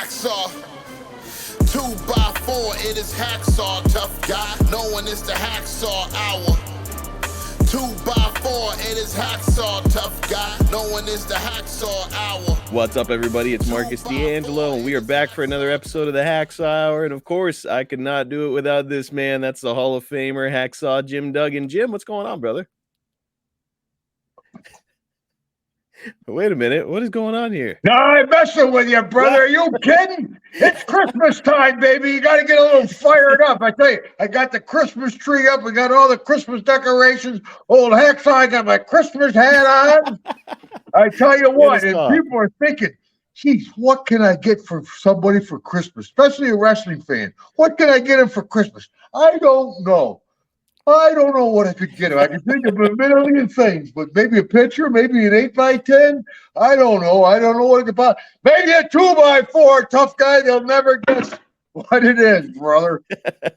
Hacksaw. 2x4, it is Hacksaw, tough guy. No one is the Hacksaw Hour. 2x4, it is Hacksaw, tough guy. No one is the Hacksaw Hour. What's up, everybody? It's Marcus D'Angelo, and we are back for another episode of the Hacksaw Hour. And of course, I could not do it without this man. That's the Hall of Famer, Hacksaw Jim Duggan. Jim, what's going on, brother? Wait a minute. What is going on here? No, I'm messing with you, brother. Are you kidding? It's Christmas time, baby. You got to get a little fired up. I tell you, I got the Christmas tree up. We got all the Christmas decorations. Old Hacksaw, I got my Christmas hat on. I tell you what, and people are thinking, geez, what can I get for somebody for Christmas, especially a wrestling fan? What can I get him for Christmas? I don't know. I don't know what I could get him. I can think of a million things, but maybe a picture, maybe an 8x10. I don't know. I don't know what it could buy. Maybe a 2x4. Tough guy. They'll never guess what it is, brother.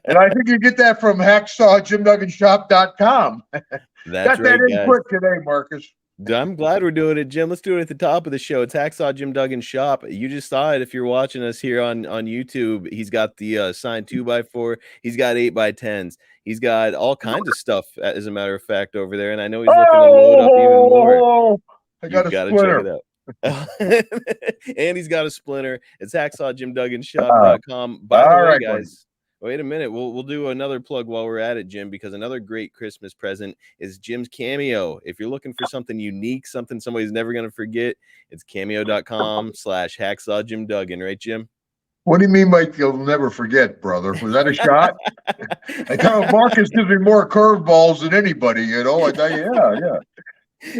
And I think you get that from hacksawjimdugganshop.com. That's got right, that in guys. quick today, Marcus. I'm glad we're doing it, Jim. Let's do it at the top of the show. It's Hacksaw Jim Duggan Shop. You just saw it if you're watching us here on YouTube. He's got the signed 2x4. He's got 8x10s. He's got all kinds of stuff, as a matter of fact, over there. And I know he's looking to load up even more. I got a gotta splinter. check it out. And he's got a splinter. It's hacksawjimdugganshop.com. By the way, right, guys, wait a minute. We'll do another plug while we're at it, Jim, because another great Christmas present is Jim's Cameo. If you're looking for something unique, something somebody's never going to forget, it's cameo.com/hacksawjimduggan, right, Jim? What do you mean by you'll never forget, brother? Was that a shot? I tell you, Marcus gives me more curveballs than anybody, you know. I tell you, yeah.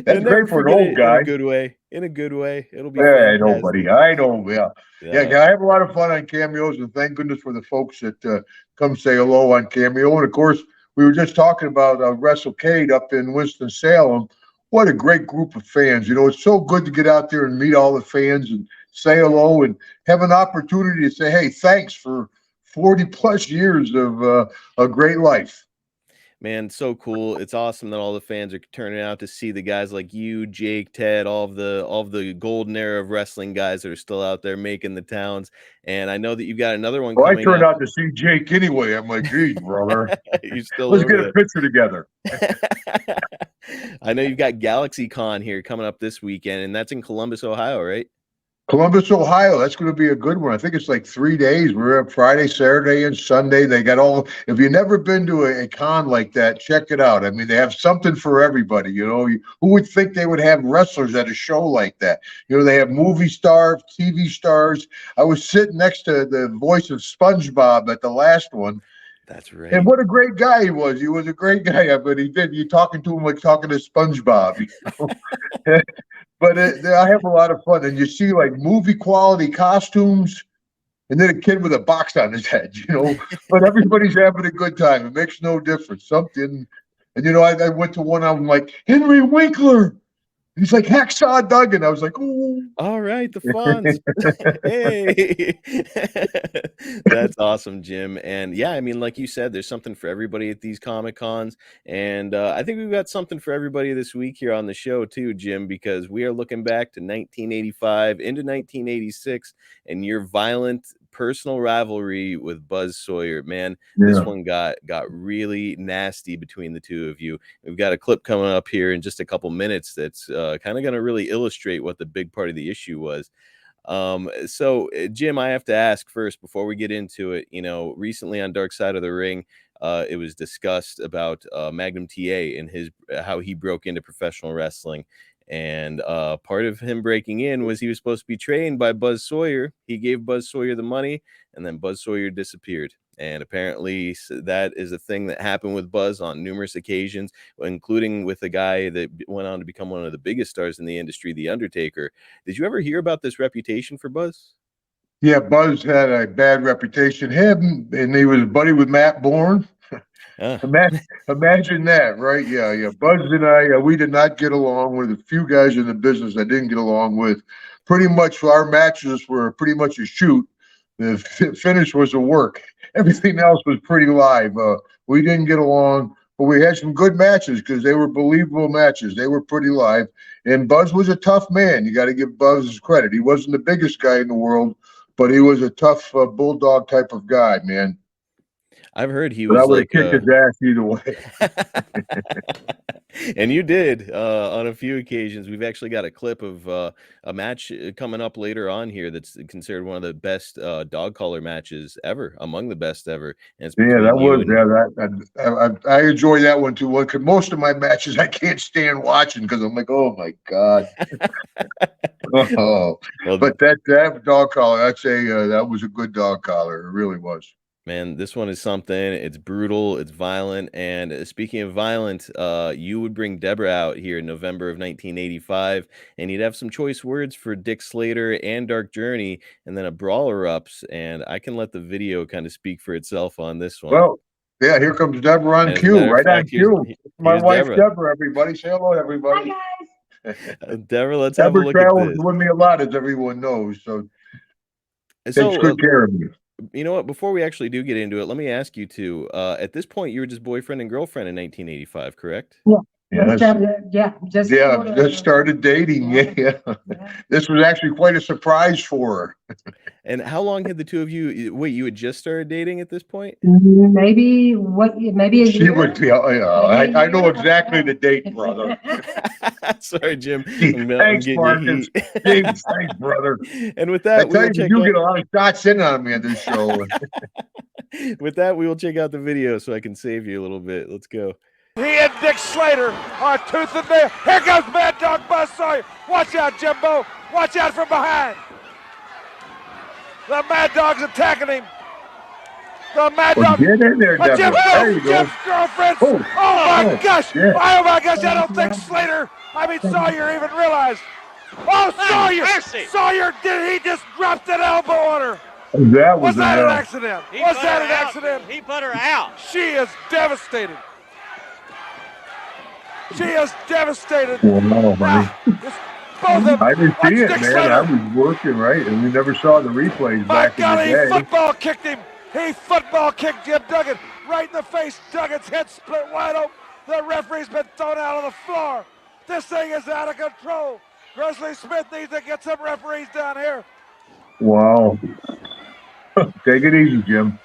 That's great for an old guy. In a good way. In a good way. It'll be I know, buddy. I know. Yeah. Yeah. I have a lot of fun on Cameos, and thank goodness for the folks that come say hello on Cameo. And of course, we were just talking about WrestleCade up in Winston-Salem. What a great group of fans. You know, it's so good to get out there and meet all the fans and say hello and have an opportunity to say, hey, thanks for 40 plus years of a great life. Man, so cool. It's awesome that all the fans are turning out to see the guys like you, Jake, Ted, all of the golden era of wrestling guys that are still out there making the towns. And I know that you've got another one coming I turned out to see Jake anyway. I'm like, geez, brother. Let's get a picture together. I know you've got Galaxy Con here coming up this weekend, and that's in Columbus, Ohio, right? Columbus, Ohio. That's going to be a good one. I think it's like 3 days. We're up Friday, Saturday, and Sunday. They got all. If you've never been to a con like that, check it out. I mean, they have something for everybody. You know, who would think they would have wrestlers at a show like that? You know, they have movie stars, TV stars. I was sitting next to the voice of SpongeBob at the last one. That's right. And what a great guy he was. He was a great guy, but you're talking to him like talking to SpongeBob. You know? But I have a lot of fun. And you see like movie quality costumes and then a kid with a box on his head, you know. But everybody's having a good time. It makes no difference. Something. And, you know, I went to one, I'm like, Henry Winkler. He's like Hacksaw Duggan. I was like, ooh. All right, the Fonz. Hey. That's awesome, Jim. And yeah, I mean, like you said, there's something for everybody at these Comic Cons. And I think we've got something for everybody this week here on the show too, Jim, because we are looking back to 1985 into 1986 and your violent personal rivalry with Buzz Sawyer. Man, this one got really nasty between the two of you. We've got a clip coming up here in just a couple minutes that's kind of going to really illustrate what the big part of the issue was. So Jim, I have to ask first before we get into it, you know, recently on Dark Side of the Ring, it was discussed about Magnum TA and how he broke into professional wrestling. And part of him breaking in was he was supposed to be trained by Buzz Sawyer. He gave Buzz Sawyer the money, and then Buzz Sawyer disappeared. And apparently that is a thing that happened with Buzz on numerous occasions, including with a guy that went on to become one of the biggest stars in the industry, The Undertaker. Did you ever hear about this reputation for Buzz? Yeah, Buzz had a bad reputation. Him, and he was a buddy with Matt Bourne. Imagine that, right? Yeah. Buzz and I, we did not get along. With a few guys in the business I didn't get along with. Pretty much our matches were pretty much a shoot. The finish was a work. Everything else was pretty live. We didn't get along, but we had some good matches because they were believable matches. They were pretty live. And Buzz was a tough man. You got to give Buzz his credit. He wasn't the biggest guy in the world, but he was a tough bulldog type of guy, man. I've heard he But I was would like have kicked his ass either way. and you did on a few occasions. We've actually got a clip of a match coming up later on here that's considered one of the best dog collar matches ever, among the best ever. And it's Yeah, that between you was and I enjoy that one too. One, because most of my matches I can't stand watching because I'm like, oh my god. Oh, well, but that dog collar, I'd say that was a good dog collar. It really was. man, this one is something. It's brutal, it's violent, and speaking of violent, you would bring Deborah out here in November of 1985, and you'd have some choice words for Dick Slater and Dark Journey, and then a brawler ups, and I can let the video kind of speak for itself on this one. Well, yeah, here comes Deborah on As a cue, matter of right on fact, here's- cue. My here's wife, Deborah. Deborah, everybody. Say hello, everybody. Deborah, let's have a Deborah look at travels this. with me a lot, as everyone knows, so takes So, good care of me. you know what? Before we actually do get into it, let me ask you two. At this point, you were just boyfriend and girlfriend in 1985, correct? Yes. Just Just started dating. Yeah. This was actually quite a surprise for her. And how long had the two of you? Wait, you had just started dating at this point? maybe a She year. would be. I know exactly the date, brother. Sorry, Jim. Thanks, getting you Marcus. heat. James, thanks, brother. And with I that, we tell will you, check you out, get a lot of shots in on me on this show. with that, we will check out the video so I can save you a little bit. Let's go. He and Dick Slater are tooth and nail. Here comes Mad Dog Buzz Sawyer. Watch out, Jimbo. Watch out from behind. The Mad Dog's attacking him. The Mad Well, Dog. get in there, But Deborah. There you go. Jim's girlfriend. Oh, my gosh. yeah. Oh my gosh. I don't think Sawyer even realized. Oh, Sawyer. mercy. Sawyer, did he just drop that elbow on her? That was Was that an enough. accident? He Was put that her an out. accident? He put her out. She is devastated. She is devastated. Well, no, honey. It's both of them. I didn't Watch see it, Dick man. Slater. I was working, right? And we never saw the replays My back God, in he the day. football kicked him. He football kicked Jim Duggan right in the face. Duggan's head split wide open. The referee's been thrown out on the floor. This thing is out of control. Grizzly Smith needs to get some referees down here. Wow. Take it easy, Jim.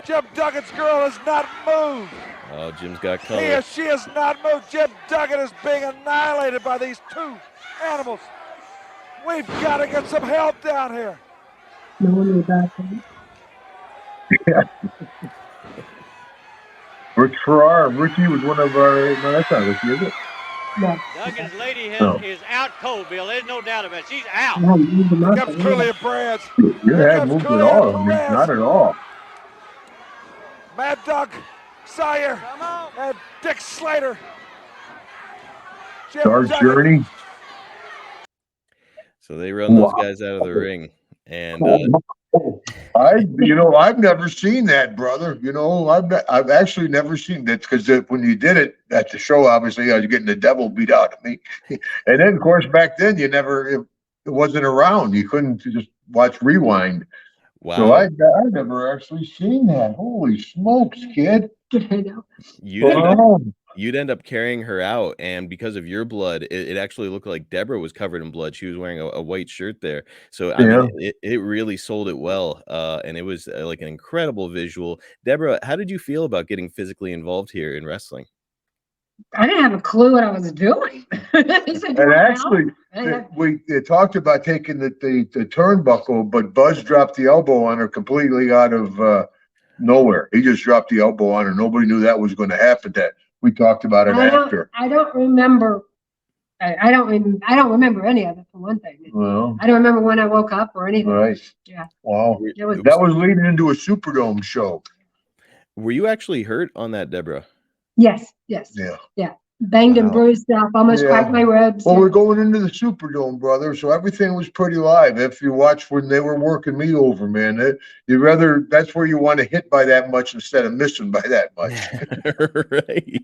Jim Duggan's girl has not moved. Oh, Jim's got color. She has not moved. Jim Duggan is being annihilated by these two animals. We've got to get some help down here. Rich Farrar. Richie was one of our. No, that's not Richie, is it? Duggan's lady No. is out cold, Bill. There's no doubt about it. She's out. Here comes Curly and Brands. Your head moved at all. I mean, not at all. Mad Dog Sawyer Come on. and Dick Slater. Jim Dark Duggan. Journey. So they run those Wow. guys out of the ring. And I've never seen that, brother. I've actually never seen that because when you did it at the show, obviously I was getting the devil beat out of me, and then of course back then it wasn't around. You couldn't just watch Rewind. wow. So I've never actually seen that. Holy smokes, kid! You'd end up carrying her out, and because of your blood, it actually looked like Deborah was covered in blood. She was wearing a white shirt there, so I mean, it really sold it well, and it was like an incredible visual. Deborah, how did you feel about getting physically involved here in wrestling? I didn't have a clue what I was doing. He said, And actually, I- we talked about taking the turnbuckle, but Buzz dropped the elbow on her completely out of nowhere. He just dropped the elbow on her. Nobody knew that was going to happen. That we talked about it after. I don't remember. I don't remember any of it, for one thing. Well, I don't remember when I woke up or anything. right. Yeah. Wow. It was That was leading into a Superdome show. Were you actually hurt on that, Deborah? yes. Yeah. Banged and Wow. bruised up, almost Yeah. cracked my ribs. Well, we're going into the Superdome, brother, so everything was pretty live. If you watch when they were working me over, man, that's where you want to hit by that much instead of missing by that much. Right.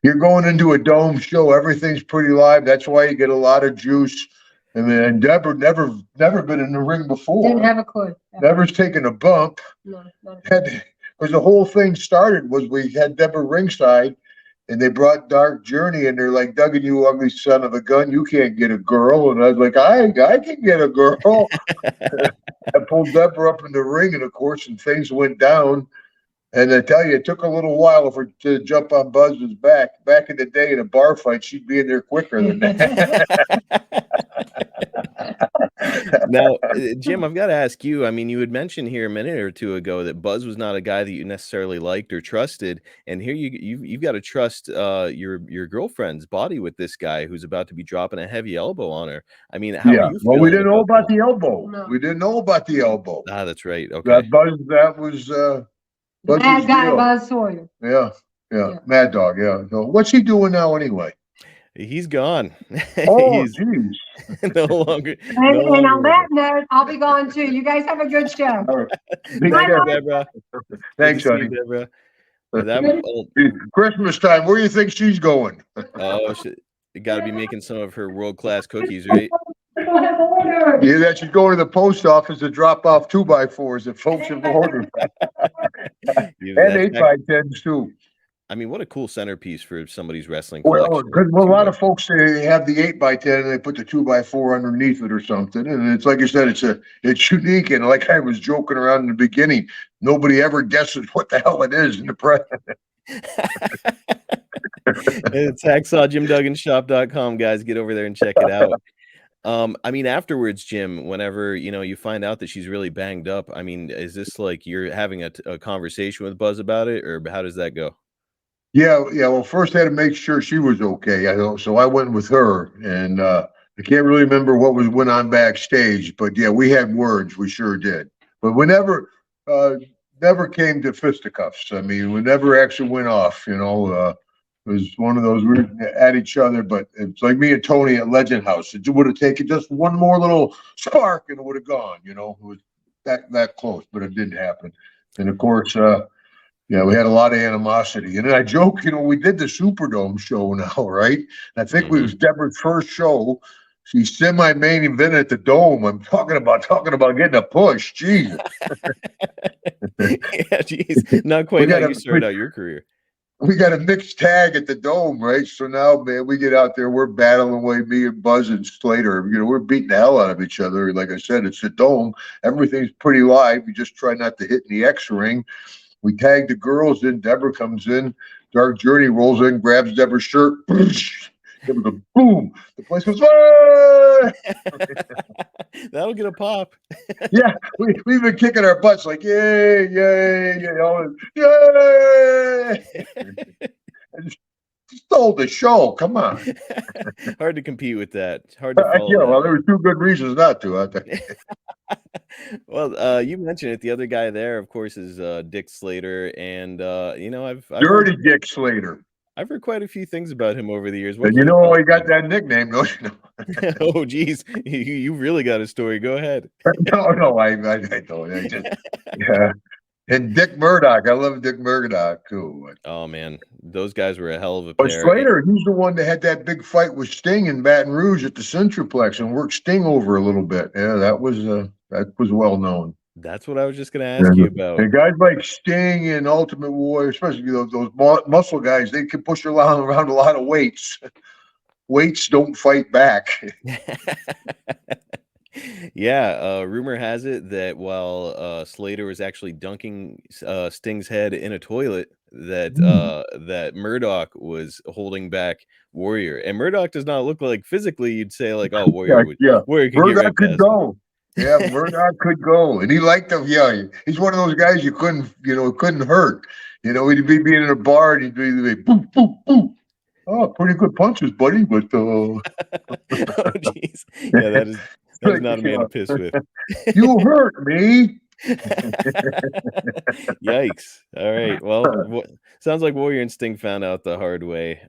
You're going into a dome show, everything's pretty live. That's why you get a lot of juice. I mean, and Deborah never been in the ring before. Didn't have a clue. Never's taken a bump. No, not Because the whole thing started was we had Deborah ringside, and they brought Dark Journey, and they're like, Duggan, you ugly son of a gun, you can't get a girl. And I was like, I can get a girl. I pulled Deborah up in the ring, and of course, and things went down. And I tell you, it took a little while for her to jump on Buzz's back. Back in the day, in a bar fight, she'd be in there quicker than that. Now, Jim, I've got to ask you. I mean, you had mentioned here a minute or two ago that Buzz was not a guy that you necessarily liked or trusted, and here you've got to trust your girlfriend's body with this guy who's about to be dropping a heavy elbow on her. I mean, how are you Well, we feeling didn't know about that? the elbow. No. We didn't know about the elbow. Ah, that's right. Okay. That was Buzz's Bad guy deal. Buzz Sawyer. Yeah. Yeah. Mad Dog. Yeah. So what's he doing now anyway? He's gone. Oh, He's geez. no longer. And, no and longer on with that us. note, I'll be gone too. You guys have a good show. All right. Thank Bye, you, bye. Deborah. Thanks, Good to see honey. you, Deborah. That, Christmas time. Where do you think she's going? you got to be making some of her world-class cookies, right? Yeah, that she's going to the post office to drop off 2x4s that folks have ordered. Yeah, And 8x10s too. I mean, what a cool centerpiece for somebody's wrestling Well, collection. because a lot of folks they have the 8x10 and they put the 2x4 underneath it or something, and it's like you said, it's unique. And like I was joking around in the beginning, nobody ever guesses what the hell it is in the press. It's hacksawjimdugganshop.com, guys. Get over there and check it out. I mean, afterwards, Jim, whenever you find out that she's really banged up, I mean, is this like you're having a conversation with Buzz about it, or how does that go? Yeah. Well, first I had to make sure she was okay. So I went with her, and I can't really remember what went on backstage, but yeah, we had words. We sure did. But we never came to fisticuffs. I mean, we never actually went off. It was one of those we were at each other, but it's like me and Tony at Legend House. It would have taken just one more little spark, and it would have gone. It was that close, but it didn't happen. And of course, we had a lot of animosity. And then I joke, we did the Superdome show now, right? And I think it was Deborah's first show. She's semi-main event at the Dome. I'm talking about getting a push. Jesus. Yeah, geez. Not quite how you started out your career. We got a mixed tag at the Dome, right? So now, man, we get out there, we're battling away, me and Buzz and Slater. We're beating the hell out of each other. Like I said, it's the Dome. Everything's pretty live. We just try not to hit in the X ring. We tag the girls in. Deborah comes in. Dark Journey rolls in, grabs Deborah's shirt. It was a boom. The place goes, ah! That'll get a pop. Yeah, we've been kicking our butts like, yay, yay, yay. And stole the show. Come on. Hard to compete with that. Hard to follow. Yeah, well, there were two good reasons not to. I think. Well, you mentioned it. The other guy there, of course, is Dick Slater, and I've Dirty Dick Slater. I've heard quite a few things about him over the years. And he got that nickname, don't you know? Oh, geez, you really got a story. Go ahead. No, I don't. Yeah. And Dick Murdoch. I love Dick Murdoch too. Oh man, those guys were a hell of a But pair. Slater, he's the one that had that big fight with Sting in Baton Rouge at the Centraplex and worked Sting over a little bit. Yeah, that was well known. That's what I was just going to ask you about. And guys like Sting and Ultimate Warrior, especially those muscle guys, they can push around a lot of weights. Weights don't fight back. Yeah, rumor has it that while Slater was actually dunking Sting's head in a toilet, that Murdoch was holding back Warrior. And Murdoch does not look like physically you'd say like, oh, Warrior Warrior could Murdoch get right could past go. Yeah, Murdoch could go, and he liked them. Yeah, he's one of those guys you couldn't hurt. He'd be in a bar and he'd be boom, boom, boom. Oh, pretty good punches, buddy. But Oh, jeez. Yeah, that is not a man to piss with. You hurt me. Yikes. All right. Well, sounds like Warrior and Sting found out the hard way.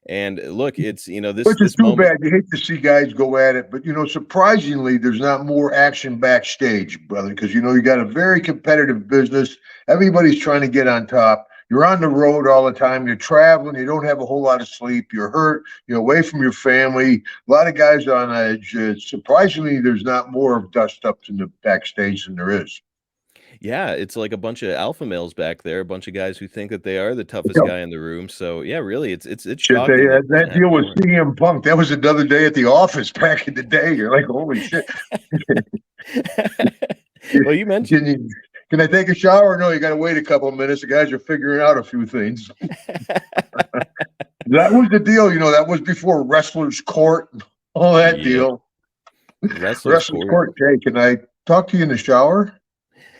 And look, it's this Which is this too moment. bad. You hate to see guys go at it, but surprisingly, there's not more action backstage, brother, because you got a very competitive business. Everybody's trying to get on top. You're on the road all the time. You're traveling. You don't have a whole lot of sleep. You're hurt. You're away from your family. A lot of guys are on edge. Surprisingly, there's not more of dust ups in the backstage than there is. Yeah, it's like a bunch of alpha males back there, a bunch of guys who think that they are the toughest Yeah. guy in the room. So yeah, really, it's Shit, shocking that that doesn't deal happen with more. CM Punk. That was another day at the office back in the day. You're like, holy shit. Well, you mentioned Can I take a shower? No, you got to wait a couple of minutes. The guys are figuring out a few things. That was the deal. You know, that was before Wrestler's Court and all that Yeah. deal. Wrestler's Court. Hey, can I talk to you in the shower?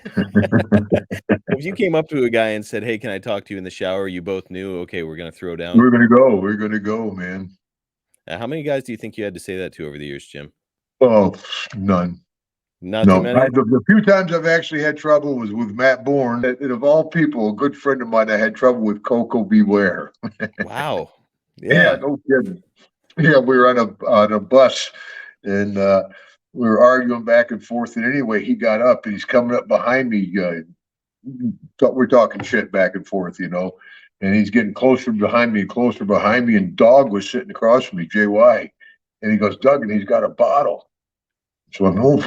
If you came up to a guy and said, "Hey, can I talk to you in the shower?" You both knew, okay, we're gonna throw down. We're gonna go, man. How many guys do you think you had to say that to over the years, Jim? Oh, none. Not too many. The few times I've actually had trouble was with Matt Bourne. And of all people, a good friend of mine, I had trouble with Coco Beware. Wow. Yeah, no kidding. Yeah, we were on a bus and we were arguing back and forth. And anyway, he got up and he's coming up behind me. We're talking shit back and forth, you know, and he's getting closer behind me. And Dog was sitting across from me, JY. And he goes, Doug, and he's got a bottle. So I'm, oh,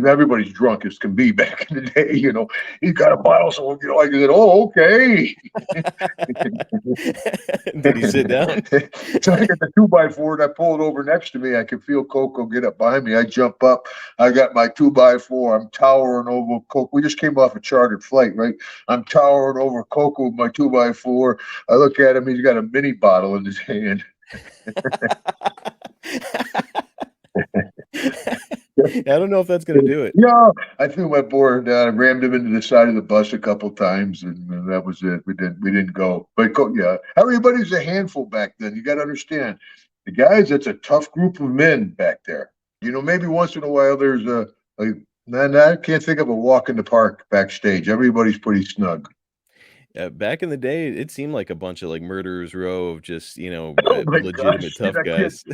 everybody's drunk as can be back in the day, you know. He's got a bottle, so you know, I said, "Oh, okay." Did he sit down? So I got the 2x4 and I pull it over next to me. I can feel Coco get up behind me. I jump up. I got my 2x4. I'm towering over Coco. We just came off a chartered flight, right? I'm towering over Coco with my 2x4. I look at him. He's got a mini bottle in his hand. I don't know if that's going to do it. Yeah, I threw my board down. I rammed him into the side of the bus a couple times, and that was it. We didn't go. But yeah, everybody's a handful back then. You got to understand, the guys. It's a tough group of men back there. You know, maybe once in a while there's I can't think of a walk in the park backstage. Everybody's pretty snug. Back in the day, it seemed like a bunch of like murderers row of just legitimate gosh, tough dude, guys.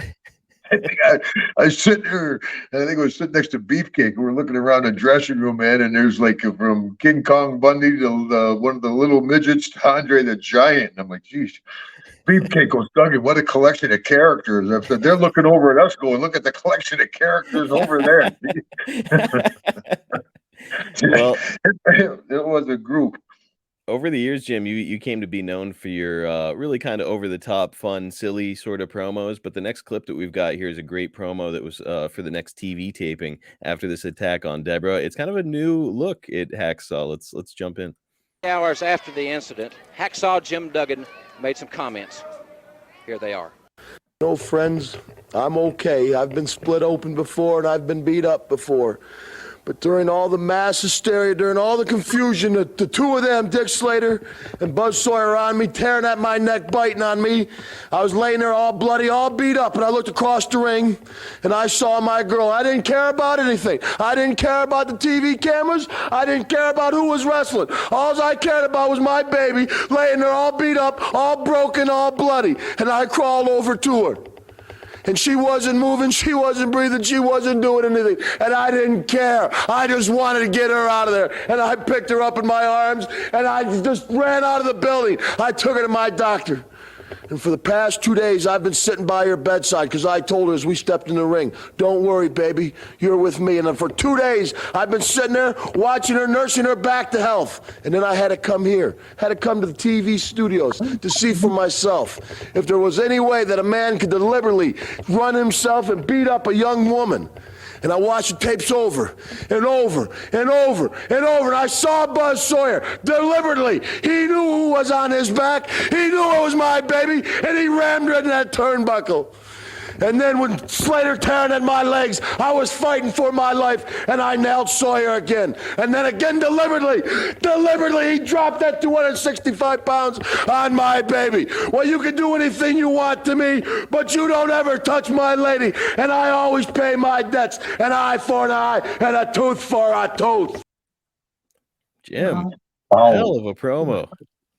I think I was sitting there, and I think I was sitting next to Beefcake. We were looking around the dressing room, man, and there's like from King Kong Bundy to one of the little midgets to Andre the Giant. And I'm like, geez, Beefcake goes, Dougie, what a collection of characters. I said, they're looking over at us going, look at the collection of characters over there. Well, it was a group. over the years, Jim, you came to be known for your really kind of over the top, fun, silly sort of promos. But the next clip that we've got here is a great promo that was for the next TV taping after this attack on Deborah. It's kind of a new look at Hacksaw. Let's jump in. Hours after the incident, Hacksaw Jim Duggan made some comments. Here they are. No, friends, I'm okay. I've been split open before and I've been beat up before. But during all the mass hysteria, during all the confusion, the two of them, Dick Slater and Buzz Sawyer, on me, tearing at my neck, biting on me, I was laying there all bloody, all beat up, and I looked across the ring, and I saw my girl. I didn't care about anything. I didn't care about the TV cameras. I didn't care about who was wrestling. All I cared about was my baby laying there all beat up, all broken, all bloody, and I crawled over to her. And she wasn't moving, she wasn't breathing, she wasn't doing anything. And I didn't care. I just wanted to get her out of there. And I picked her up in my arms, and I just ran out of the building. I took her to my doctor. And for the past 2 days, I've been sitting by her bedside because I told her as we stepped in the ring, don't worry, baby, you're with me. And then for 2 days, I've been sitting there watching her, nursing her back to health. And then I had to come here, had to come to the TV studios to see for myself if there was any way that a man could deliberately run himself and beat up a young woman. And I watched the tapes over and over and over and over. And I saw Buzz Sawyer deliberately. He knew who was on his back. He knew it was my baby. And he rammed her in that turnbuckle. And then when Slater tearing at my legs, I was fighting for my life, and I nailed Sawyer again. And then again, deliberately, he dropped that 265 pounds on my baby. Well, you can do anything you want to me, but you don't ever touch my lady. And I always pay my debts, an eye for an eye and a tooth for a tooth. Jim, hell of a promo.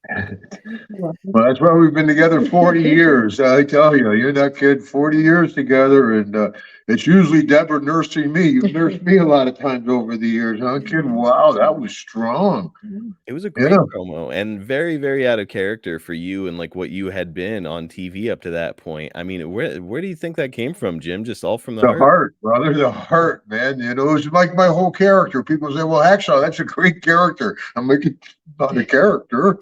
Well, that's why we've been together 40 years. I tell you, you're not kidding. 40 years together, and it's usually Deborah nursing me. You've nursed me a lot of times over the years. I'm kidding. Wow, that was strong. It was a Yeah. great promo and very, very out of character for you and like what you had been on TV up to that point. I mean, where do you think that came from, Jim? Just all from the The heart? heart, brother, the heart, man. You know, it's like my whole character. People say, well, Hacksaw, that's a great character. I'm like, it's not a character.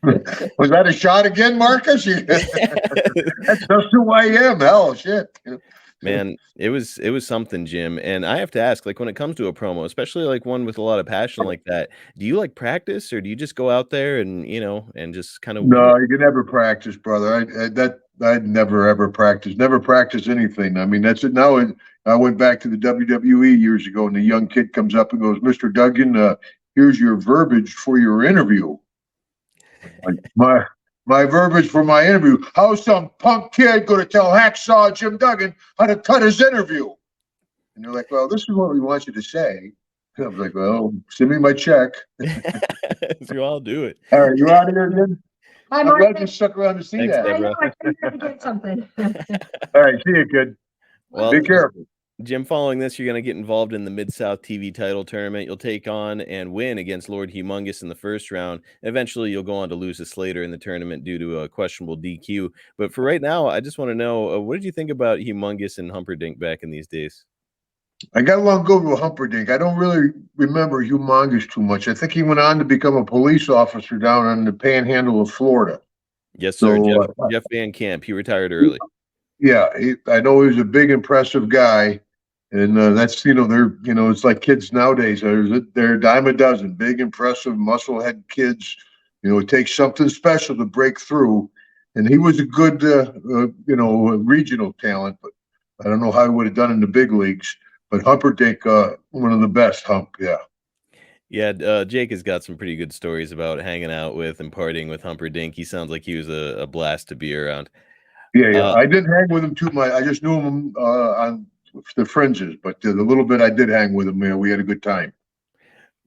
Was that a shot again, Marcus? That's just who I am. Hell, shit. Man, it was something, Jim. And I have to ask, like when it comes to a promo, especially like one with a lot of passion like that, do you like practice or do you just go out there and and just kind of wing No, it? you can never practice, brother. I'd never ever practice. Never practice anything. I mean, that's it. Now I went back to the WWE years ago, and the young kid comes up and goes, "Mr. Duggan, here's your verbiage for your interview." Like, my verbiage for my interview. How's some punk kid going to tell Hacksaw Jim Duggan how to cut his interview? And they're like, "Well, this is what we want you to say." And I was like, "Well, send me my check." So I'll do it. All right, you out of here, Jim? Hi, I'm glad you Marcus. stuck around to see Thanks, that. I Deborah. know, I came here to get something. All right, see you, kid. Well, Be careful. Jim, following this, you're going to get involved in the Mid-South TV title tournament. You'll take on and win against Lord Humongous in the first round. Eventually, you'll go on to lose to Slater in the tournament due to a questionable DQ. But for right now, I just want to know, what did you think about Humongous and Humperdinck back in these days? I got along good with Humperdinck. I don't really remember Humongous too much. I think he went on to become a police officer down in the panhandle of Florida. Yes, sir. So, Jeff Van Camp. He retired early. Yeah, I know he was a big, impressive guy. And that's, it's like kids nowadays. They're a dime a dozen. Big, impressive, muscle-head kids. It takes something special to break through. And he was a good, regional talent, but I don't know how he would have done in the big leagues. But Humperdinck, one of the best, Hump, yeah. Yeah, Jake has got some pretty good stories about hanging out with and partying with Humperdinck. He sounds like he was a blast to be around. Yeah. I didn't hang with him too much. I just knew him on the fringes, but the little bit I did hang with him, we had a good time.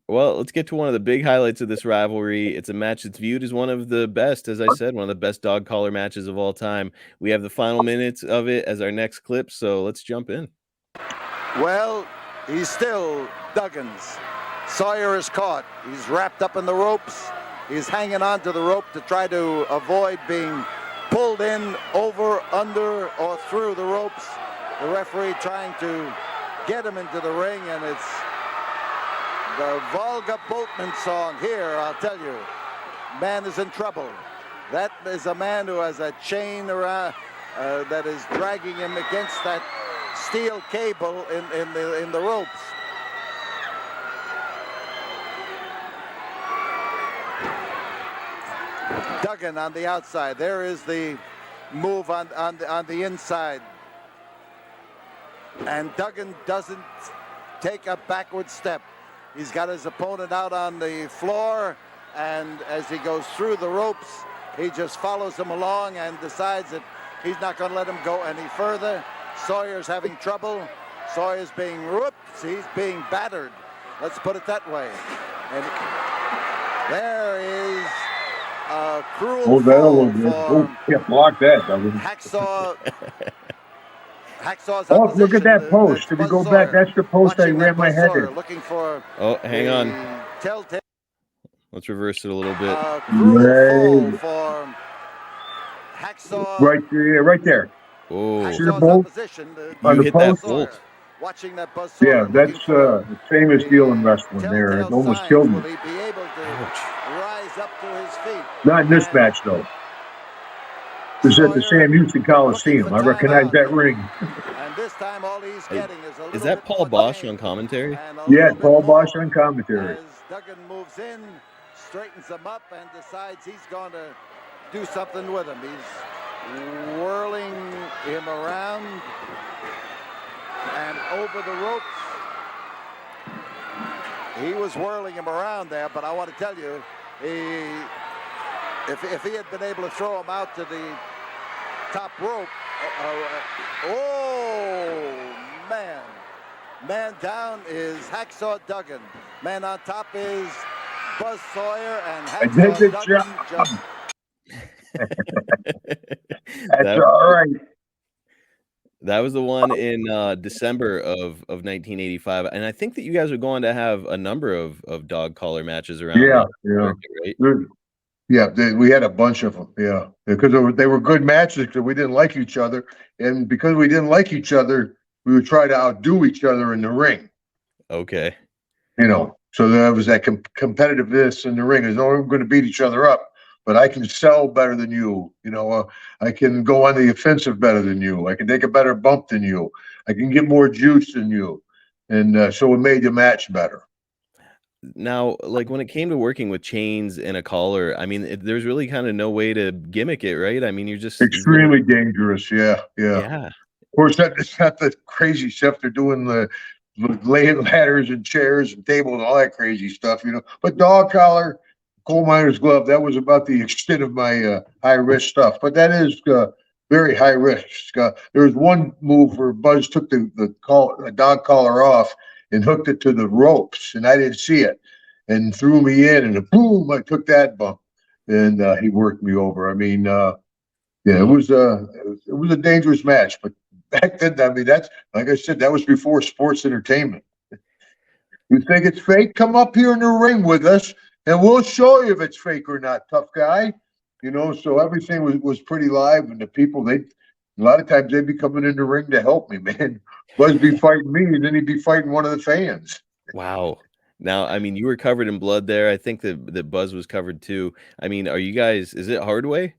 Well, let's get to one of the big highlights of this rivalry. It's a match that's viewed as one of the best, as I said, one of the best dog collar matches of all time. We have the final minutes of it as our next clip, so let's jump in. Well, he's still Duggan's. Sawyer is caught. He's wrapped up in the ropes. He's hanging on to the rope to try to avoid being pulled in, over, under, or through the ropes. The referee trying to get him into the ring, and it's the Volga Boatman song here, I'll tell you. Man is in trouble. That is a man who has a chain around that is dragging him against that steel cable in the ropes. Duggan on the outside. There is the move on the inside. And Duggan doesn't take a backward step. He's got his opponent out on the floor, and as he goes through the ropes, he just follows him along and decides that he's not going to let him go any further. Sawyer's having trouble. Sawyer's being whooped. He's being battered. Let's put it that way. And there is a cruel fall for Block that, Duggan. Hacksaw's Oh, look at that post. If you go back, that's the post I ran my head in. Looking for hang on. Telltale. Let's reverse it a little bit. Cruel fall for Hacksaw. Right there. Oh, See the bolt? You hit that bolt. Watching that Buzz Sawyer. Yeah, that's a famous deal in wrestling there. It almost killed me. Will he be able to rise up to his feet? Not in this match, though. This is at the Sam Houston Coliseum. I recognize that ring. And this time all he's getting is a little Is that bit Paul more Bosch pain on commentary? and a Yeah, little bit Paul more Bosch on commentary. As Duggan moves in, straightens him up, and decides he's going to do something with him. He's whirling him around and over the ropes. He was whirling him around there, but I want to tell you, if he had been able to throw him out to the top rope, man down is Hacksaw Duggan. Man on top is Buzz Sawyer and I did Hacksaw the Duggan job. just That's That, all right. that was the one in December of 1985, and I think that you guys are going to have a number of dog collar matches around Yeah, the circuit, right? Good. Yeah, we had a bunch of them. Yeah, because they were good matches because we didn't like each other, and because we didn't like each other, we would try to outdo each other in the ring. Okay. So there was that competitiveness in the ring. Is we're going to beat each other up, but I can sell better than you. I can go on the offensive better than you. I can take a better bump than you. I can get more juice than you, and so it made the match better. Now, like when it came to working with chains and a collar, I mean, there's really kind of no way to gimmick it, right? I mean, you're Extremely dangerous. Yeah. yeah. Of course, it's not the crazy stuff they're doing, the laying ladders and chairs and tables and all that crazy stuff, But dog collar, coal miner's glove, that was about the extent of my high risk stuff. But that is very high risk. There was one move where Buzz took the dog collar off and hooked it to the ropes, and I didn't see it, and threw me in, and boom, I took that bump, and he worked me over. I mean, yeah, it was a dangerous match, but back then, I mean, that's like I said, that was before sports entertainment. You think it's fake? Come up here in the ring with us, and we'll show you if it's fake or not, tough guy. So everything was pretty live, and the people, a lot of times they'd be coming in the ring to help me, man. Buzz be fighting me, and then he'd be fighting one of the fans. Wow. Now, I mean, you were covered in blood there. I think that Buzz was covered too. I mean, are you guys? Is it hard way?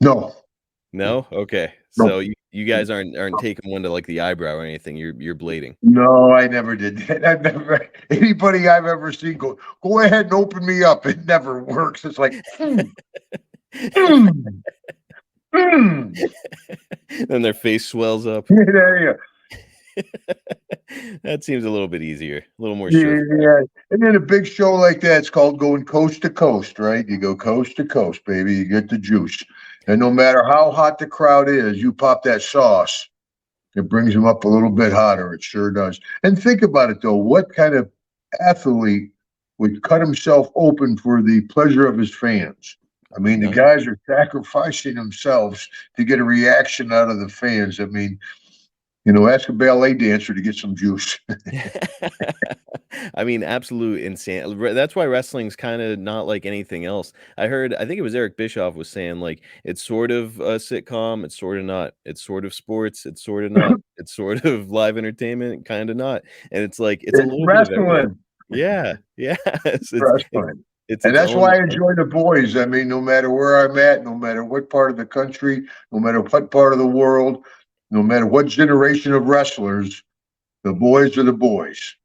No. No. Okay. No. So you guys aren't taking one to like the eyebrow or anything. You're bleeding. No, I never did that. I've never anybody I've ever seen go ahead and open me up. It never works. It's like Then their face swells up. Yeah. That seems a little bit easier, a little more Yeah, sure. and then a big show like that, it's called going coast to coast, right? You go coast to coast, baby. You get the juice. And no matter how hot the crowd is, you pop that sauce. It brings them up a little bit hotter. It sure does. And think about it, though. What kind of athlete would cut himself open for the pleasure of his fans? I mean, the guys are sacrificing themselves to get a reaction out of the fans. I mean, ask a ballet dancer to get some juice. I mean, absolute insane. That's why wrestling's kind of not like anything else. I think it was Eric Bischoff was saying like it's sort of a sitcom, it's sort of not. It's sort of sports, it's sort of not. It's sort of live entertainment, kind of not. And it's like it's a little bit of everything. Yeah. It's Wrestling. It's And its that's own why I enjoy the boys. I mean, no matter where I'm at, no matter what part of the country, no matter what part of the world, no matter what generation of wrestlers, the boys are the boys.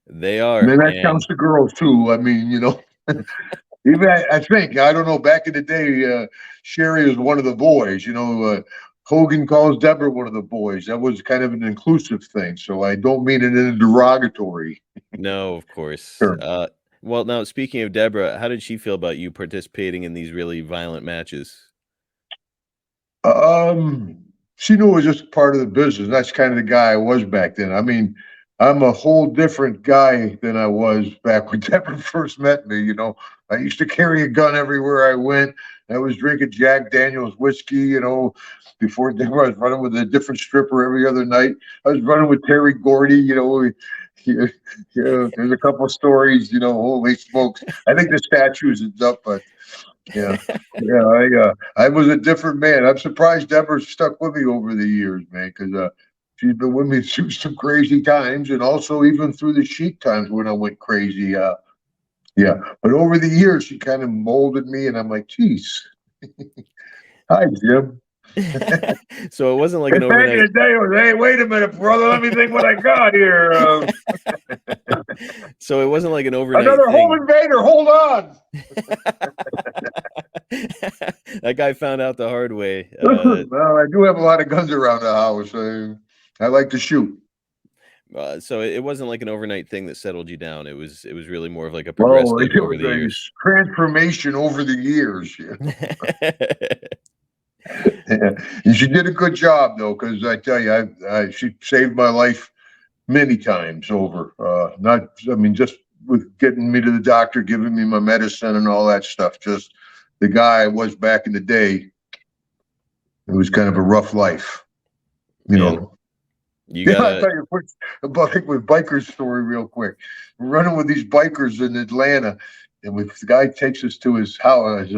They are. And then that counts the girls too. I mean, even I think, I don't know, back in the day, Sherry was one of the boys. Hogan calls Deborah one of the boys. That was kind of an inclusive thing. So I don't mean it in a derogatory. No, of course. Sure. Well, now speaking of Deborah, how did she feel about you participating in these really violent matches? She knew it was just part of the business. That's kind of the guy I was back then. I mean, I'm a whole different guy than I was back when Deborah first met me. I used to carry a gun everywhere I went. I was drinking Jack Daniels whiskey, before Deborah. I was running with a different stripper every other night. I was running with Terry Gordy, there's a couple of stories, holy smokes. I think the statues is up, but yeah, I was a different man. I'm surprised Deborah stuck with me over the years, man, because she's been with me through some crazy times, and also even through the chic times when I went crazy. But over the years, she kind of molded me, and I'm like, geez, hi, Jim. So it wasn't like an back overnight. in the day, it was, hey, wait a minute, brother, let me think what I got here. So it wasn't like an overnight Another thing. home invader, hold on. That guy found out the hard way. Well, I do have a lot of guns around the house. I like to shoot. So it wasn't like an overnight thing that settled you down. It was really more of like a progressive over the years. Transformation over the years. And she did a good job, though, because I tell you, she saved my life many times over. Just with getting me to the doctor, giving me my medicine and all that stuff. Just the guy I was back in the day. It was kind of a rough life, you know. You Yeah, gotta. I'll tell you a quick with bikers story real quick. We're running with these bikers in Atlanta, and the guy takes us to his house,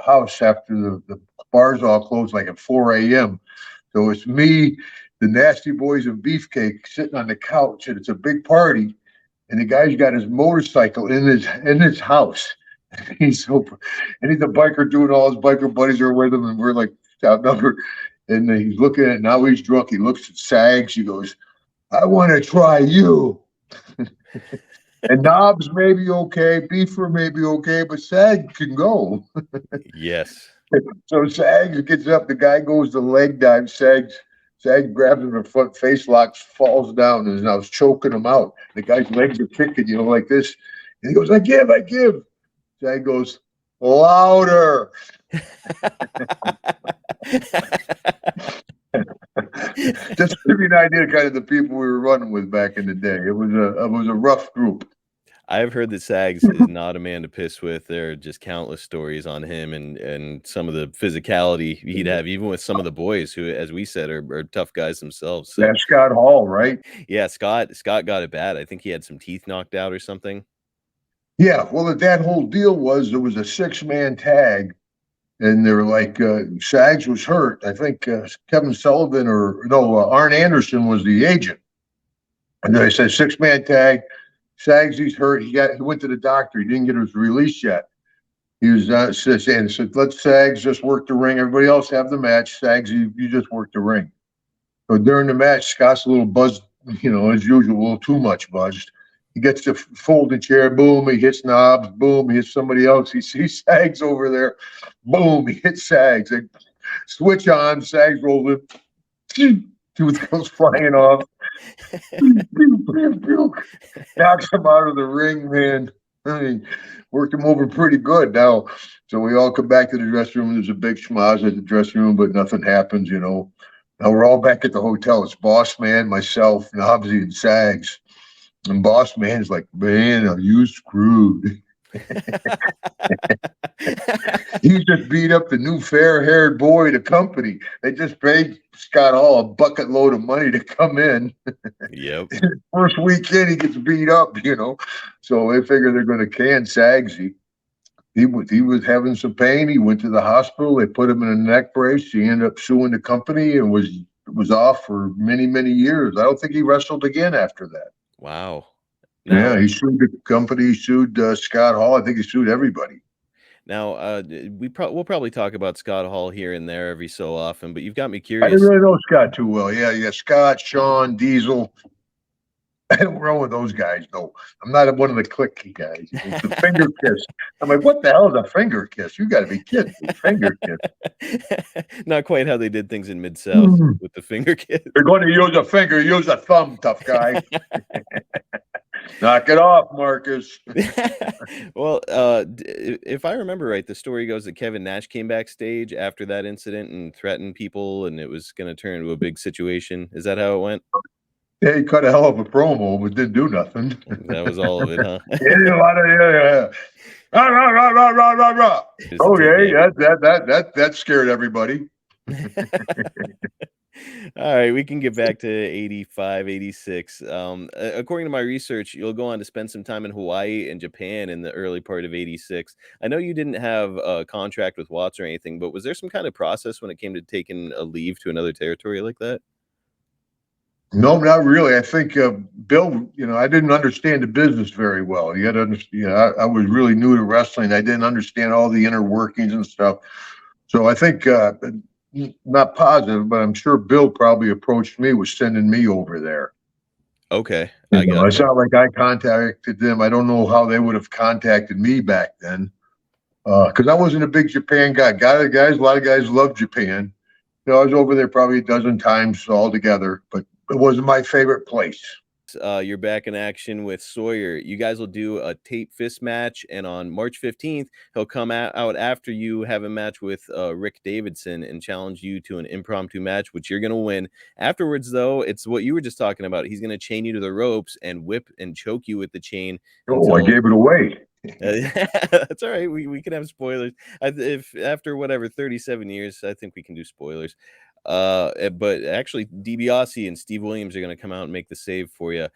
house after the bars all close, like at 4 a.m. So it's me, the Nasty Boys, and Beefcake sitting on the couch, and it's a big party. And the guy's got his motorcycle in his house. He's a biker doing all his biker buddies are with him, and we're like outnumbered. And he's looking at it. Now he's drunk. He looks at Sags. He goes, "I want to try you." And Knobs may be okay, Beefer may be okay, but Sag can go. Yes. So Sags gets up. The guy goes to leg dive. Sags grabs him in the front face locks, falls down, and is now choking him out. The guy's legs are kicking, like this. And he goes, I give. Sag goes, louder. Just to give you an idea of kind of the people we were running with back in the day. It was a rough group. I've heard that Sags is not a man to piss with. There are just countless stories on him and some of the physicality he'd have, even with some of the boys who, as we said, are tough guys themselves. So. Yeah, Scott Hall, right? Yeah, Scott got it bad. I think he had some teeth knocked out or something. Yeah, well, that whole deal was there was a 6-man tag, and they were like, Sags was hurt. I think Kevin Sullivan Arn Anderson was the agent. And they said 6-man tag. Sags, he's hurt. He went to the doctor. He didn't get his release yet. He was saying, let Sags just work the ring. Everybody else have the match. Sags, you just work the ring. So during the match, Scott's a little buzzed, as usual, a little too much buzzed. He gets the folding chair, boom, he hits Knobs, boom, he hits somebody else. He sees Sags over there, boom, he hits Sags. They switch on, Sags rolls it, tooth goes flying off. Knocks him out of the ring, man. I mean, worked him over pretty good now. So we all come back to the dressing room. There's a big schmoz at the dressing room, but nothing happens, Now we're all back at the hotel. It's Boss Man, myself, Knobsy, and Sags. And Boss Man's like, man, are you screwed? He just beat up the new fair-haired boy of the company. They just paid Scott Hall a bucket load of money to come in. Yep. First weekend, he gets beat up, So they figure they're going to can Sagsy. He was having some pain. He went to the hospital. They put him in a neck brace. He ended up suing the company and was off for many, many years. I don't think he wrestled again after that. Wow. Yeah, he sued the company, he sued Scott Hall. I think he sued everybody. Now, we'll probably talk about Scott Hall here and there every so often, but you've got me I curious. didn't really know Scott too well. Yeah, Scott, Sean, Diesel. I don't run with those guys, though. I'm not one of the clicky guys. It's the finger kiss. I'm like, what the hell is a finger kiss? You got to be kidding me. Finger kiss. Not quite how they did things in Mid-South with the finger kiss. You're going to use a finger, use a thumb, tough guy. Knock it off, Marcus. Well, if I remember right, the story goes that Kevin Nash came backstage after that incident and threatened people, and it was going to turn into a big situation. Is that how it went? Yeah, he cut a hell of a promo, but didn't do nothing. That was all of it, huh? Yeah. Rah, rah, rah, rah, rah, rah. Okay, that scared everybody. All right, we can get back to 85, 86. According to my research, you'll go on to spend some time in Hawaii and Japan in the early part of 86. I know you didn't have a contract with Watts or anything, but was there some kind of process when it came to taking a leave to another territory like that? No, not really. I think Bill, I didn't understand the business very well. You got to understand, I was really new to wrestling. I didn't understand all the inner workings and stuff. So I think, not positive, but I'm sure Bill probably approached me, was sending me over there. Okay. It's not like I contacted them. I don't know how they would have contacted me back then. Because I wasn't a big Japan guy. A lot of guys love Japan. I was over there probably a dozen times altogether, but it wasn't my favorite place. You're back in action with Sawyer. You guys will do a tape fist match, and on March 15th, he'll come out after you have a match with Rick Davidson and challenge you to an impromptu match, which you're going to win. Afterwards, though, it's what you were just talking about. He's going to chain you to the ropes and whip and choke you with the chain. Oh, I gave it away. That's all right. We can have spoilers. If after whatever 37 years, I think we can do spoilers. But actually, DiBiase and Steve Williams are going to come out and make the save for you.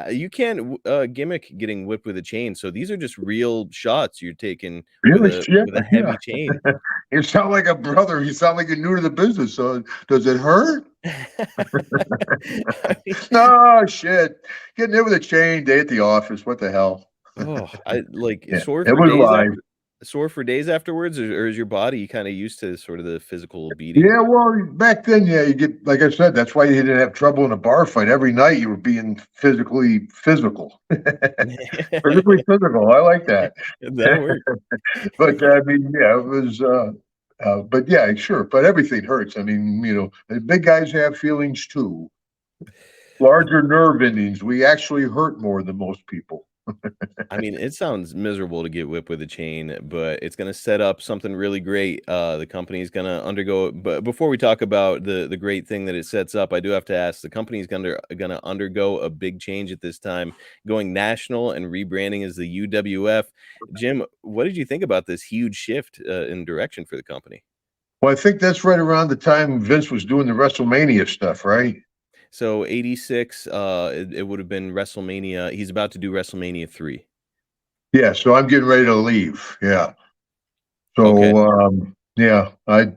You can't gimmick getting whipped with a chain. So these are just real shots you're taking with a heavy chain. You sound like a brother. You sound like you're new to the business. So does it hurt? No, shit. Getting hit with a chain day at the office. What the hell? Oh, I like sore it was live. Sore for days afterwards, or is your body kind of used to sort of the physical beating? Yeah, well, back then, yeah, you get, like I said, that's why you didn't have trouble in a bar fight. Every night you were being physically physical. Physically physical. I like that. That worked. But I mean, yeah, it was, but yeah, sure. But everything hurts. I mean, you know, the big guys have feelings too. Larger nerve endings. We actually hurt more than most people. I mean, it sounds miserable to get whipped with a chain, but it's going to set up something really great. The company is going to undergo. But before we talk about the great thing that it sets up, I do have to ask: the company is going to undergo a big change at this time, going national and rebranding as the UWF. Jim, what did you think about this huge shift in direction for the company? Well, I think that's right around the time Vince was doing the WrestleMania stuff, right? So 86, it would have been WrestleMania. He's about to do WrestleMania 3. Yeah, so I'm getting ready to leave. Yeah. So, Okay. Yeah, I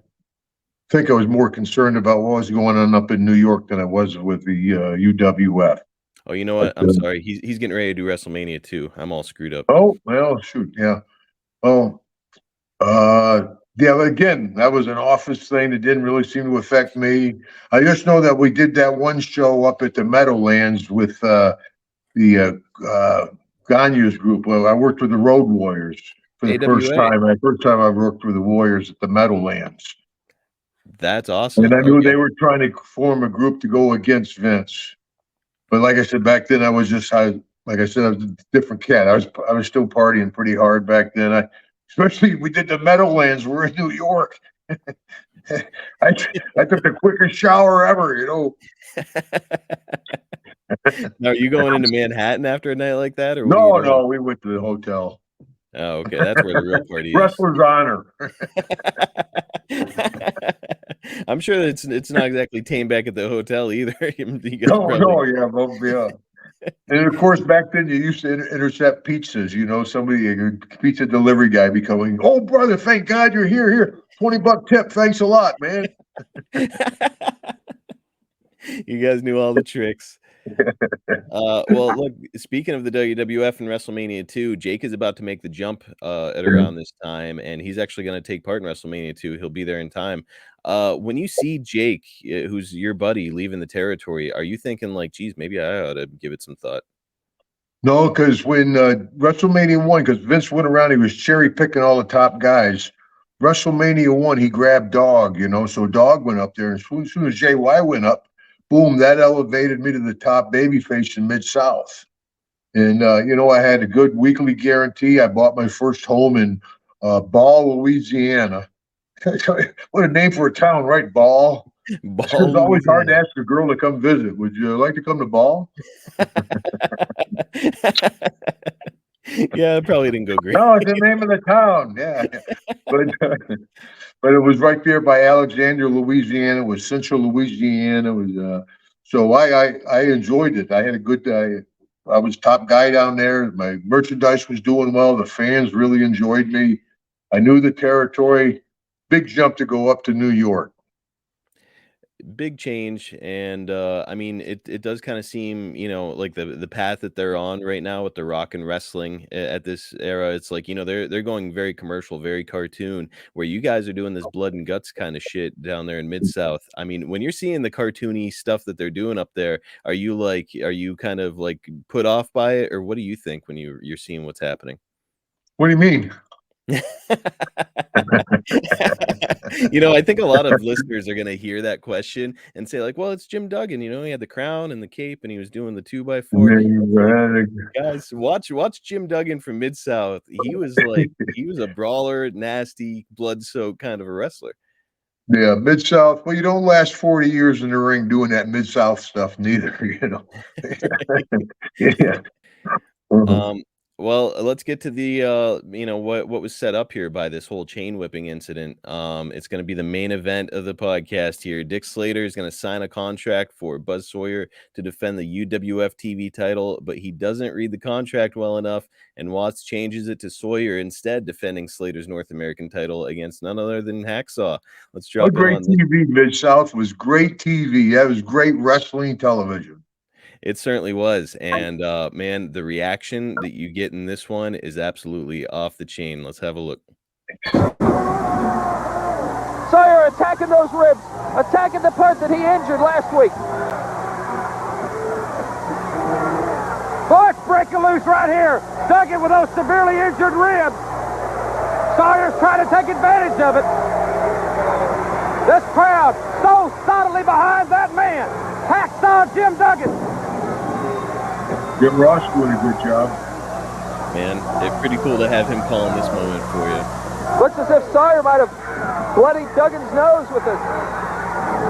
think I was more concerned about what was going on up in New York than I was with the UWF. Oh, you know what? I'm sorry. He's getting ready to do WrestleMania 2. I'm all screwed up. Oh, well, shoot. Yeah. Oh, yeah, but again, that was an office thing that didn't really seem to affect me. I just know that we did that one show up at the Meadowlands with the Gagne's group. Well, I worked with the Road Warriors for the first time. First time I worked with the Warriors at the Meadowlands. That's awesome. And I knew they were trying to form a group to go against Vince. But like I said, back then I was just, like I said, I was a different cat. I was still partying pretty hard back then. Especially we did the Meadowlands. We're in New York. I took the quickest shower ever, you know. Now, are you going into Manhattan after a night like that, or no? We went to the hotel. Oh, okay, that's where the real party is. Wrestler's honor. I'm sure that it's not exactly tame back at the hotel either. Yeah. And of course, back then you used to intercept pizzas. You know, a pizza delivery guy becoming, oh brother, thank God you're here. Here, $20 tip. Thanks a lot, man. You guys knew all the tricks. Well, look, speaking of the WWF and WrestleMania 2, Jake is about to make the jump at around this time, and he's actually going to take part in WrestleMania 2. He'll be there in time. When you see Jake, who's your buddy, leaving the territory, are you thinking like, geez, maybe I ought to give it some thought? No, because when WrestleMania 1, because Vince went around, he was cherry picking all the top guys. WrestleMania 1, he grabbed Dog, you know, so Dog went up there, and as soon as JY went up, boom, that elevated me to the top babyface in Mid-South. And, you know, I had a good weekly guarantee. I bought my first home in Ball, Louisiana. What a name for a town, right? Ball. It's always hard to ask a girl to come visit. Would you like to come to Ball? Yeah, it probably didn't go great. No, it's the name of the town. Yeah. But it was right there by Alexandria, Louisiana. It was Central Louisiana. It was so I enjoyed it. I had a good day. I was top guy down there. My merchandise was doing well. The fans really enjoyed me. I knew the territory. Big jump to go up to New York. Big change, and I mean, it does kind of seem, you know, like the path that they're on right now with the rock and wrestling at this era. It's like, you know, they're going very commercial, very cartoon, where you guys are doing this blood and guts kind of shit down there in Mid-South. I mean, when you're seeing the cartoony stuff that they're doing up there, are you kind of like put off by it, or what do you think when you're seeing what's happening? What do you mean? I think a lot of listeners are going to hear that question and say, like, well, it's Jim Duggan. He had the crown and the cape and he was doing the 2x4. Guys, watch Jim Duggan from Mid-South. He was a brawler, nasty, blood-soaked kind of a wrestler. Yeah, Mid-South. Well, you don't last 40 years in the ring doing that Mid-South stuff neither, Yeah. Well, let's get to the what was set up here by this whole chain whipping incident. It's going to be the main event of the podcast here. Dick Slater is going to sign a contract for Buzz Sawyer to defend the UWF TV title, but he doesn't read the contract well enough, and Watts changes it to Sawyer instead defending Slater's North American title against none other than Hacksaw. Let's drop great on TV. Mid-South was great TV. That was great wrestling television. It certainly was. And man, the reaction that you get in this one is absolutely off the chain. Let's have a look. Sawyer attacking those ribs, attacking the part that he injured last week. Boy, it's breaking loose right here. Duggan with those severely injured ribs. Sawyer's trying to take advantage of it. This crowd so solidly behind that man, Hacksaw Jim Duggan. Jim Ross doing a good job. Man, it's pretty cool to have him calling this moment for you. Looks as if Sawyer might have bloodied Duggan's nose with this.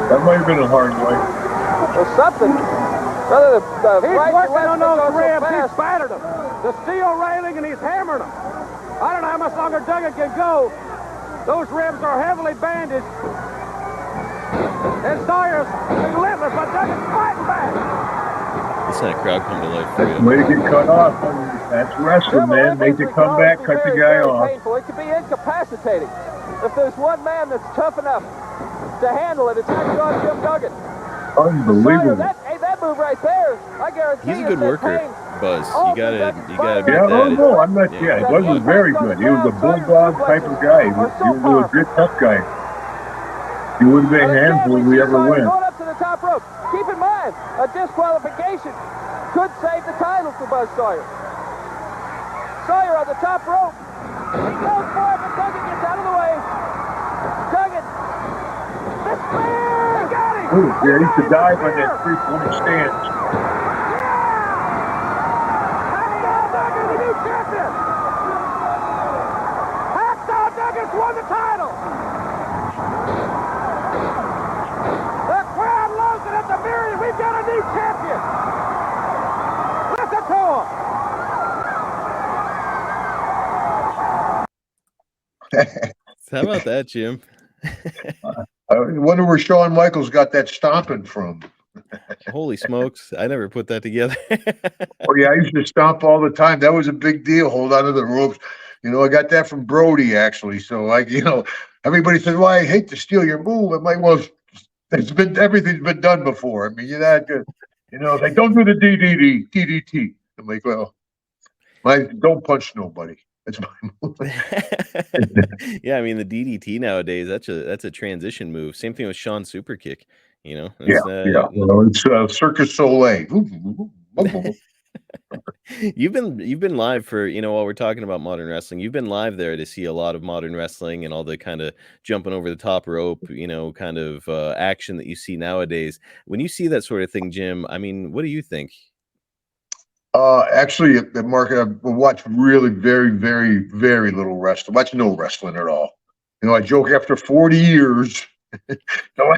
That might have been a hard way. Or something. Rather he's working on those ribs. He's battered them. The steel railing, and he's hammering them. I don't know how much longer Duggan can go. Those ribs are heavily bandaged. And Sawyer's relentless, but Duggan's fighting back. Let's that crowd come to life for you. Way to get cut off. That's wrestling, man. Make it come back, cut the guy off. Painful. It could be incapacitating. If there's one man that's tough enough to handle it, it's Hacksaw Jim Duggan. Unbelievable. That move right there, I guarantee he's a good worker, Buzz. You gotta admit that. I'm not. Yeah, Buzz was very good. He was a bulldog type of guy. He was a good tough guy. He would have been a handful if we ever win. Going up to the top rope. Keep in mind, a disqualification could save the title for Buzz Sawyer. Sawyer on the top rope. He goes for it, but Duggan gets out of the way. Duggan. The spear! He got him! Ooh, yeah, he used to dive on that 3-point stance. Hacksaw Duggan, the new champion! Hacksaw Duggan's won the title! The crowd loves it at the Myriad. We've got a new champion! Listen to him! How about that, Jim? I wonder where Shawn Michaels got that stomping from. Holy smokes. I never put that together. Oh, yeah, I used to stomp all the time. That was a big deal. Hold on to the ropes. I got that from Brody, actually. So, everybody says, well, I hate to steal your move. I'm like, well, everything's been done before. I mean, you're not good. Like, don't do the DDT. I'm like, well, don't punch nobody. That's my move. Yeah, I mean the DDT nowadays, that's a transition move. Same thing with Sean Superkick. It's Circus Soleil. You've been live for while we're talking about modern wrestling, you've been live there to see a lot of modern wrestling and all the kind of jumping over the top rope, kind of action that you see nowadays. When you see that sort of thing, Jim, I mean, what do you think? Actually, at Mark, I watch really very, very, very little wrestling. Watch no wrestling at all. I joke after 40 years, the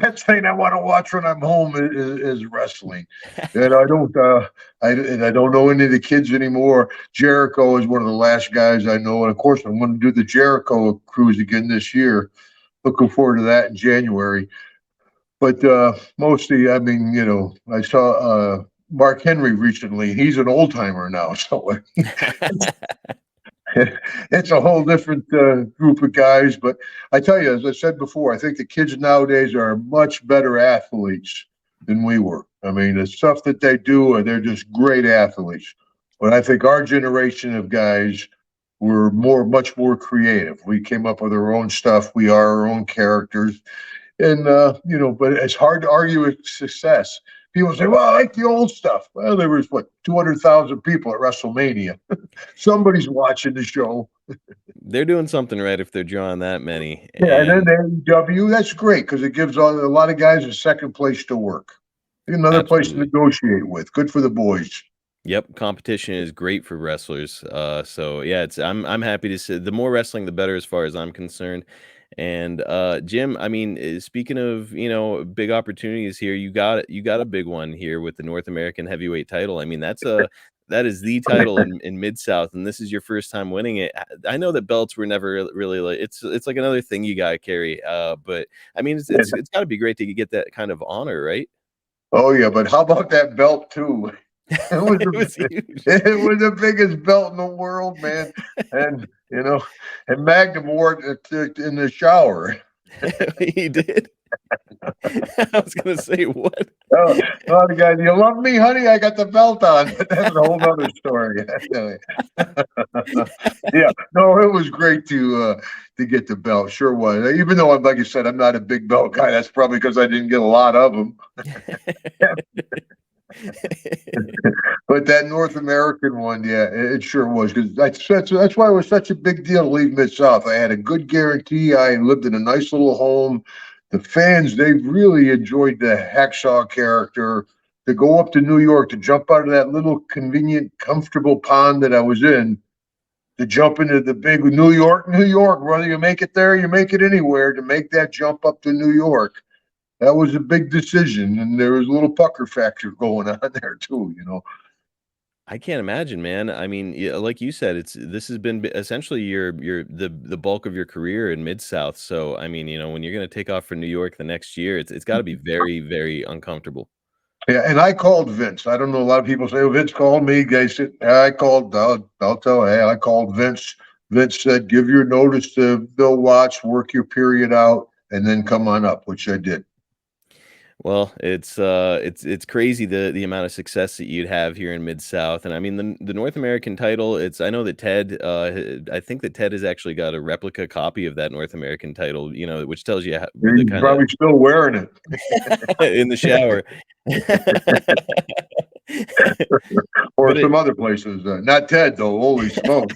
last thing I want to watch when I'm home is wrestling. And I don't know any of the kids anymore. Jericho is one of the last guys I know, and of course, I'm going to do the Jericho cruise again this year. Looking forward to that in January. But mostly, I mean, I saw Mark Henry recently. He's an old timer now, so it's a whole different group of guys. But I tell you, as I said before, I think the kids nowadays are much better athletes than we were. I mean, the stuff that they do, they're just great athletes. But I think our generation of guys were much more creative. We came up with our own stuff. We are our own characters. And, but it's hard to argue with success. People say, well, I like the old stuff. Well, there was, 200,000 people at WrestleMania. Somebody's watching the show. They're doing something right if they're drawing that many. Yeah, and then And AEW, that's great because it gives a lot of guys a second place to work, another place to absolutely. negotiate with. Good for the boys. Yep, competition is great for wrestlers. So yeah, I'm happy to say the more wrestling, the better, as far as I'm concerned. And Jim, I mean, speaking of big opportunities here, you got a big one here with the North American Heavyweight title. I mean, that is the title in Mid South, and this is your first time winning it. I know that belts were never really like it's like another thing you gotta carry. But I mean, it's got to be great to get that kind of honor, right? Oh yeah, but how about that belt too? It was It was huge. it was the biggest belt in the world, man. And and Magnum wore it in the shower. He did. I was gonna say what? Oh, the guy, you love me, honey? I got the belt on. But that's a whole other story. Yeah, no, it was great to get the belt. Sure was. Even though, like you said, I'm not a big belt guy. That's probably because I didn't get a lot of them. But that North American one, yeah, it sure was. Because that's why it was such a big deal to leave Mid-South. I had a good guarantee. I lived in a nice little home. The fans, they really enjoyed the Hacksaw character. To go up to New York, to jump out of that little convenient, comfortable pond that I was in, to jump into the big New York, whether you make it there, you make it anywhere, to make that jump up to New York. That was a big decision, and there was a little pucker factor going on there too. I can't imagine, man. I mean, yeah, like you said, this has been essentially the bulk of your career in Mid South. So I mean, when you're gonna take off for New York the next year, it's got to be very, very uncomfortable. Yeah, and I called Vince. I don't know. A lot of people say, "Oh, Vince called me." Guys, I called. I'll tell. Hey, I called Vince. Vince said, "Give your notice to Bill Watts, work your period out, and then come on up," which I did. Well, it's crazy the amount of success that you'd have here in Mid South, and I mean the North American title. I know that Ted. I think that Ted has actually got a replica copy of that North American title. Which tells you the He's kind probably still wearing it. in the shower. Or But some other places. Not Ted though. Holy smokes!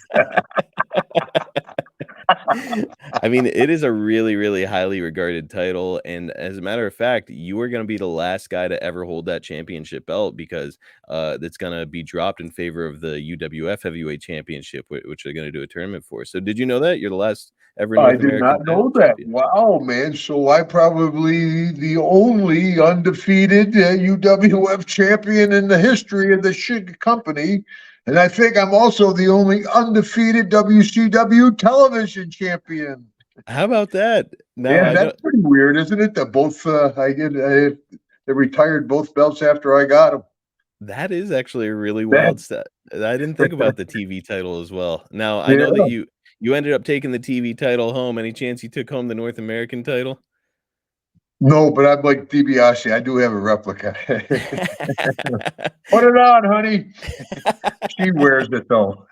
I mean, it is a really, really highly regarded title, and as a matter of fact, you are going to be the last guy to ever hold that championship belt because that's going to be dropped in favor of the UWF Heavyweight Championship, which they're going to do a tournament for. So, did you know that you're the last ever I North did American not know title that. champion? Wow, man. So I probably the only undefeated UWF champion in the history of the Shig company. And I think I'm also the only undefeated WCW television champion. How about that? Now Yeah, I that's don't. pretty weird, isn't it? That both they retired both belts after I got them. That is actually a really That, wild stat. I didn't think about the TV title as well. Now I know that yeah. you ended up taking the TV title home. Any chance you took home the North American title? No, but I'm like DiBiase. I do have a replica. Put it on, honey. She wears it though.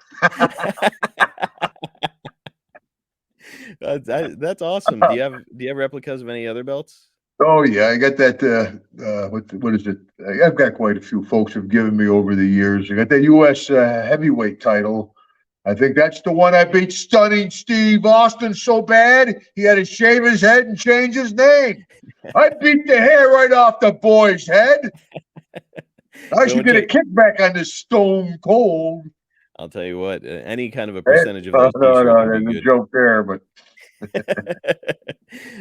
That's awesome. Do you have replicas of any other belts? Oh yeah, I got that. What is it? I've got quite a few folks have given me over the years. I got that U.S. Heavyweight title. I think that's the one I beat Stunning Steve Austin so bad he had to shave his head and change his name. I beat the hair right off the boy's head. I should get a kickback on this Stone Cold. I'll tell you what, any kind of a percentage of those No, t-shirts would there's be a good. joke there, but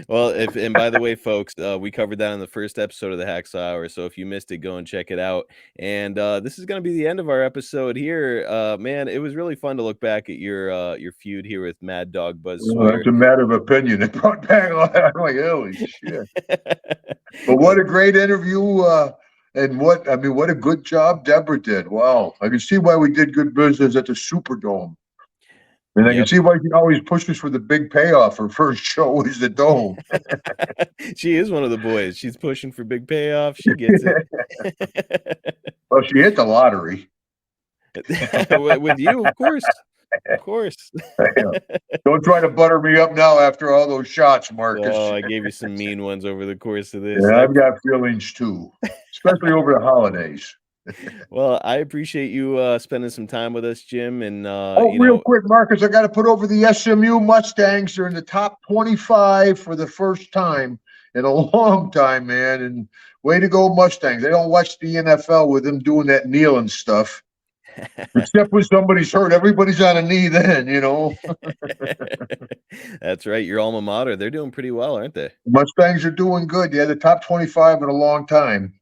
Well, and by the way, folks, we covered that in the first episode of the Hacksaw Hour. So if you missed it, go and check it out. And this is going to be the end of our episode here. Man, it was really fun to look back at your feud here with Mad Dog Buzz Sawyer. That's a matter of opinion. It brought back a lot. I'm like, holy shit! But what a great interview. And what a good job Deborah did. Wow. I can see why we did good business at the Superdome. And I can see why she always pushes for the big payoff. Her first show is the Dome. She is one of the boys. She's pushing for big payoff. She gets it. Well, she hit the lottery. With you, of course. Of course. Don't try to butter me up now after all those shots, Marcus. Oh, I gave you some mean ones over the course of this. Yeah, I've got feelings too, especially over the holidays. Well, I appreciate you spending some time with us, Jim. And Real quick, Marcus, I got to put over the SMU Mustangs. They're in the top 25 for the first time in a long time, man. And way to go, Mustangs. They don't watch the NFL with them doing that kneeling stuff. Except when somebody's hurt, everybody's on a knee then, That's right. Your alma mater. They're doing pretty well, aren't they? Mustangs are doing good. Yeah, the top 25 in a long time.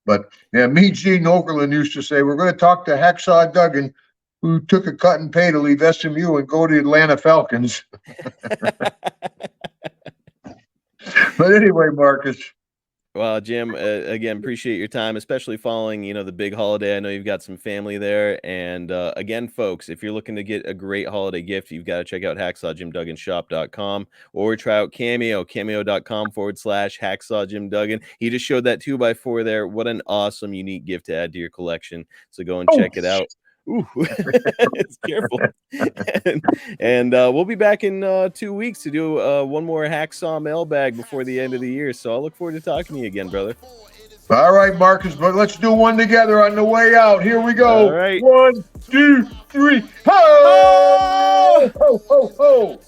But yeah, me, Gene Okerlund used to say, we're going to talk to Hacksaw Duggan, who took a cut and pay to leave SMU and go to the Atlanta Falcons. But anyway, Marcus. Well, Jim, again, appreciate your time, especially following, the big holiday. I know you've got some family there. And again, folks, if you're looking to get a great holiday gift, you've got to check out hacksawjimdugganshop.com or try out Cameo, cameo.com/Hacksaw Jim Duggan. He just showed that 2x4 there. What an awesome, unique gift to add to your collection. So go and check it out. Ooh, it's careful. and we'll be back in 2 weeks to do one more Hacksaw mailbag before the end of the year. So I'll look forward to talking to you again, brother. All right, Marcus, but let's do one together on the way out. Here we go. All right. 1, 2, 3. Ho! Ho, ho, ho.